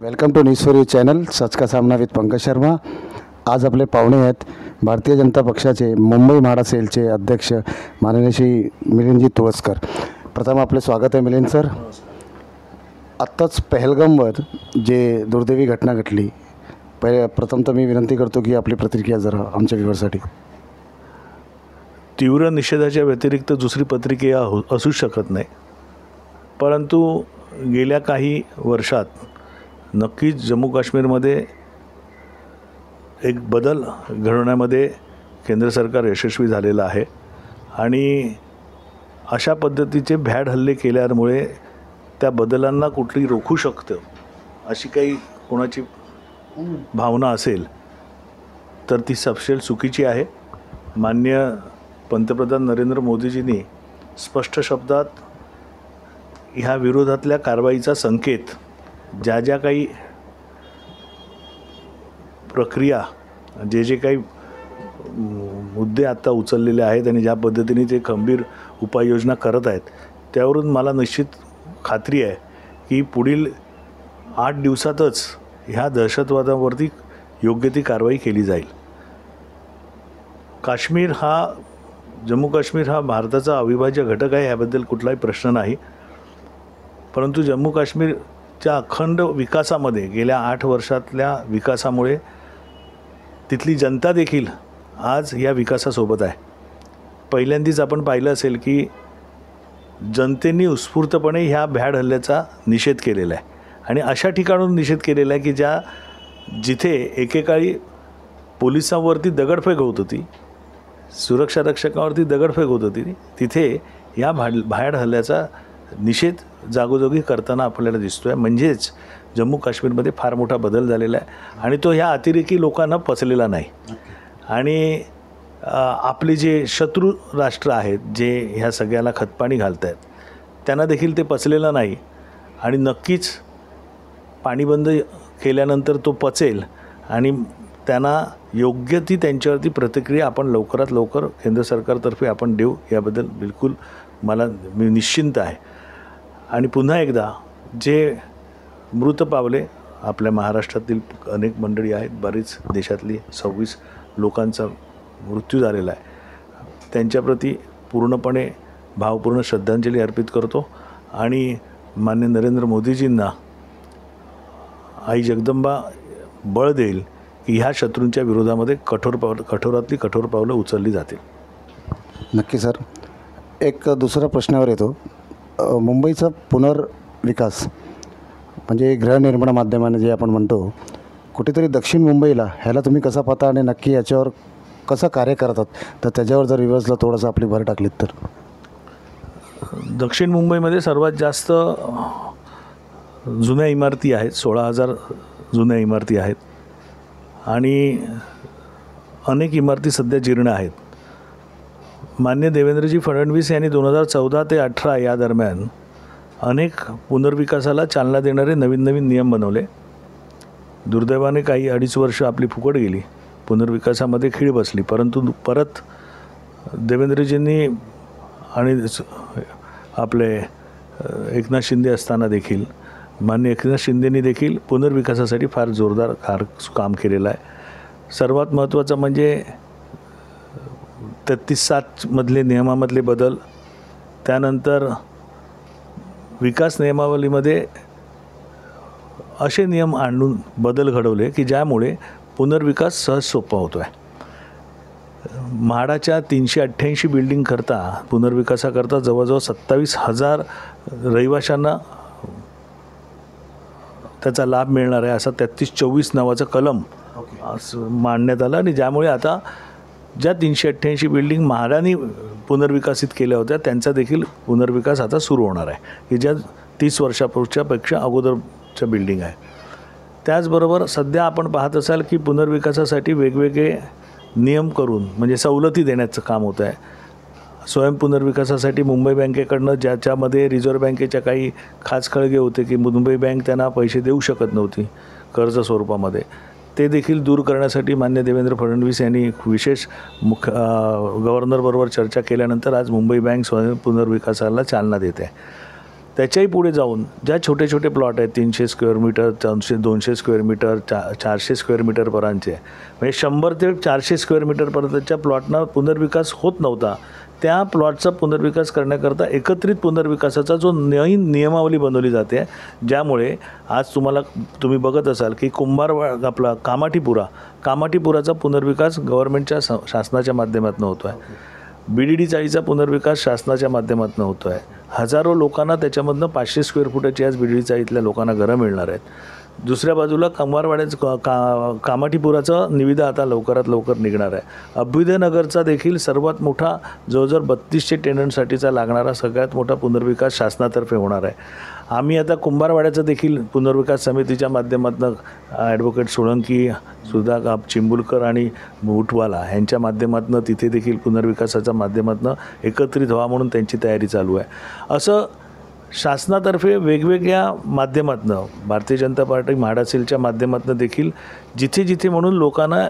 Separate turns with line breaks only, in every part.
Welcome to news for you channel Sach Ka Saamna with Pankaj Sharma. आज आपले पाहुणे आहेत भारतीय जनता पक्षाचे मुंबई म्हाडा सेलचे अध्यक्ष माननीय श्री मिलिंदजी तुळसकर। प्रथम आपले स्वागत आहे मिलिंद सर। आत्ताच पहलगामवर जे दुर्दैवी घटना घडली, प्रथम तर मी विनंती करतो की आपली प्रतिक्रिया जरा आमच्या व्ह्यूअरसाठी।
तीव्र निषेधाच्या व्यतिरिक्त दुसरी प्रतिक्रिया असू शकत नाही, परंतु गेल्या काही वर्षात नक्कीच जम्मू काश्मीरमध्ये एक बदल घडवण्यामध्ये केंद्र सरकार यशस्वी झालेलं आहे आणि अशा पद्धतीचे भ्याड हल्ले केल्यामुळे त्या बदलांना कुठली रोखू शकतं अशी काही कोणाची भावना असेल तर ती सपशेल चुकीची आहे। माननीय पंतप्रधान नरेंद्र मोदीजींनी स्पष्ट शब्दात ह्या विरोधातल्या कारवाईचा संकेत ज्या ज्या काही प्रक्रिया जे काही मुद्दे आता उचललेले आहेत आणि ज्या पद्धतीने ते खंबीर उपाययोजना करत आहेत त्यावरून मला निश्चित खात्री आहे की पुढील 8 दिवसातच ह्या दहशतवादावरती योग्य ती कारवाई केली जाईल। जम्मू काश्मीर हा भारताचा अविभाज्य घटक आहे, याबद्दल कुठलाही प्रश्न नाही, परंतु जम्मू काश्मीरच्या अखंड विकासामध्ये गेल्या 8 वर्षातल्या विकासामुळे तिथली जनता देखील आज या विकासासोबत आहे। पहिल्यांदाच आपण पाहिलं असेल की जनतेने उत्स्फूर्तपणे ह्या भ्याड हल्ल्याचा निषेध केलेला आहे आणि अशा ठिकाणून निषेध केलेला आहे की जिथे एकेकाळी पोलिसांवरती दगडफेक होत होती, सुरक्षा रक्षकावरती दगडफेक होत होती, तिथे या भ्याड हल्ल्याचा निषेध जागोजागी करताना आपल्याला दिसतो आहे। म्हणजेच जम्मू काश्मीरमध्ये फार मोठा बदल झालेला आहे आणि तो ह्या अतिरेकी लोकांना पचलेला नाही आणि आपले जे शत्रू राष्ट्र आहेत जे ह्या सगळ्याला खतपाणी घालत आहेत त्यांना देखील ते पचलेलं नाही आणि नक्कीच पाणी बंद केल्यानंतर तो पचेल आणि त्यांना योग्य ती त्यांच्यावरती प्रतिक्रिया आपण लवकरात लवकर केंद्र सरकारतर्फे आपण देऊ, याबद्दल बिलकुल मी निश्चिंत आहे। आणि पुन्हा एकदा जे मृत पावले आपल्या महाराष्ट्रातील अनेक मंडळी आहेत, बरीच देशातली 26 लोकांचा मृत्यू झालेला आहे, त्यांच्याप्रती पूर्णपणे भावपूर्ण श्रद्धांजली अर्पित करतो आणि माननीय नरेंद्र मोदीजींना आई जगदंबा बळ देईल की ह्या शत्रूंच्या विरोधामध्ये कठोरातली कठोर पावलं उचलली जातील।
नक्की सर। एक दुसरा प्रश्नावर येतो, मुंबईचा पुनर्विकास म्हणजे गृहनिर्माण माध्यमाने जे आपण म्हणतो, कुठेतरी दक्षिण मुंबईला ह्याला तुम्ही कसा पाहता आणि नक्की याच्यावर कसं कार्य करतात, तर त्याच्यावर जर रिव्हर्सला थोडंसं आपली भर टाकलीत तर।
दक्षिण मुंबईमध्ये सर्वात जास्त जुन्या इमारती आहेत, 16,000 जुन्या इमारती आहेत आणि अनेक इमारती सध्या जीर्ण आहेत। माननीय देवेंद्रजी फडणवीस यांनी 2014 ते 18 या दरम्यान अनेक पुनर्विकासाला चालना देणारे नवीन नियम बनवले। दुर्दैवाने काही 2.5 वर्ष आपली फुकट गेली, पुनर्विकासामध्ये खीळ बसली, परंतु परत देवेंद्रजींनी आणि आपले एकनाथ शिंदे असताना देखील माननीय एकनाथ शिंदेंनी देखील पुनर्विकासासाठी फार जोरदार काम केलेलं आहे। सर्वात महत्त्वाचं म्हणजे 33-7 मधले नियमामधले बदल, त्यानंतर विकास नियमावलीमध्ये असे नियम आणून बदल घडवले की ज्यामुळे पुनर्विकास सहज सोपा होतो आहे। म्हाडाच्या 388 बिल्डिंग करता पुनर्विकासाकरता जवळजवळ 27,000 रहिवाशांना त्याचा लाभ मिळणार आहे, असा 3324 नावाचं कलम मांडण्यात आलं आणि ज्यामुळे आता ज्या 388 बिल्डिंग म्हाडाने पुनर्विकसित केल्या होत्या त्यांचा देखील पुनर्विकास आता सुरू होणार आहे की ज्या 30 वर्षापेक्षा अगोदरच्या बिल्डिंग आहे। त्याचबरोबर सध्या आपण पाहत असाल की पुनर्विकासासाठी वेगवेगळे नियम करून म्हणजे सवलती देण्याचं काम होतं आहे। स्वयं पुनर्विकासासाठी मुंबई बँकेकडनं ज्याच्यामध्ये रिझर्व्ह बँकेच्या काही खाचखळगे होते की मुंबई बँक त्यांना पैसे देऊ शकत नव्हती कर्ज स्वरूपामध्ये, ते देखील दूर करण्यासाठी माननीय देवेंद्र फडणवीस यांनी विशेष गव्हर्नरबरोबर चर्चा केल्यानंतर आज मुंबई बँक स्वयं पुनर्विकासाला चालना देते आहे। त्याच्याही पुढे जाऊन ज्या छोटे छोटे प्लॉट आहेत 300 square metre 200 square metre 400 square मीटरपर्यंतचे, म्हणजे 100 ते 400 स्क्वेअर मीटरपर्यंतच्या प्लॉटना पुनर्विकास होत नव्हता, त्या प्लॉटचा पुनर्विकास करण्याकरता एकत्रित पुनर्विकासाचा जो नियमावली बनवली जाते, ज्यामुळे आज तुम्ही बघत असाल की आपला कामाठीपुराचा पुनर्विकास गव्हर्नमेंटच्या शासनाच्या माध्यमातून होतो आहे, BDD चाळीचा पुनर्विकास शासनाच्या माध्यमातून होतो आहे, हजारो लोकांना त्याच्यामधनं 500 स्क्वेअर फुटाची आज BDD चाळीतल्या लोकांना घरं मिळणार आहेत. दुसऱ्या बाजूला कामाठीपुराचा निविदा आता लवकरात लवकर निघणार आहे. अभ्युदयनगरचा देखील सर्वात मोठा जवळजवळ 3200 टेनंटसाठीचा लागणारा सगळ्यात मोठा पुनर्विकास शासनातर्फे होणार आहे. आम्ही आता कुंभारवाड्याचं देखील पुनर्विकास समितीच्या माध्यमातून ॲडव्होकेट सोळंकी, सुधा चिंबुलकर आणि मुठवाला यांच्या माध्यमातून तिथे देखील पुनर्विकासाच्या माध्यमातून एकत्रित व्हा म्हणून त्यांची तयारी चालू आहे. असं शासनातर्फे वेगवेगळ्या माध्यमातून भारतीय जनता पार्टी म्हाडा सेलच्या माध्यमातून देखील जिथे जिथे म्हणून लोकांना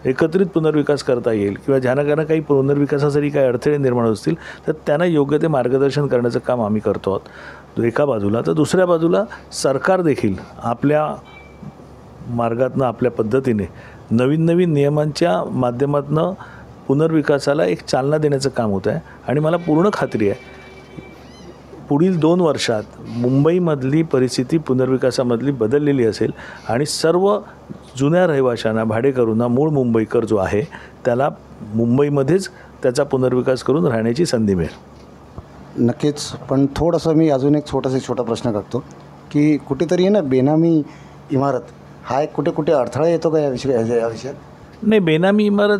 एकत्रित पुनर्विकास करता येईल किंवा ज्यांना काही पुनर्विकासासाठी काही अडथळे निर्माण असतील तर त्यांना योग्य ते मार्गदर्शन करण्याचं काम आम्ही करतो आहोत एका बाजूला. तर दुसऱ्या बाजूला सरकार देखील आपल्या मार्गातनं आपल्या पद्धतीने नवीन नियमांच्या माध्यमातून पुनर्विकासाला एक चालना देण्याचं काम होतं आहे. आणि मला पूर्ण खात्री आहे पुढील 2 वर्षात मुंबईमधली परिस्थिती पुनर्विकासामधली बदललेली असेल आणि सर्व जुन्या रहिवाशांना, भाडेकरूंना, मूळ मुंबईकर जो आहे त्याला मुंबईमध्येच त्याचा पुनर्विकास करून राहण्याची संधी मिळेल.
नक्कीच. पण थोडंसं मी अजून एक छोटा प्रश्न करतो की कुठेतरी आहे ना बेनामी इमारत हा एक कुठे अडथळा येतो का या विषयात?
नाही, बेनामी इमारत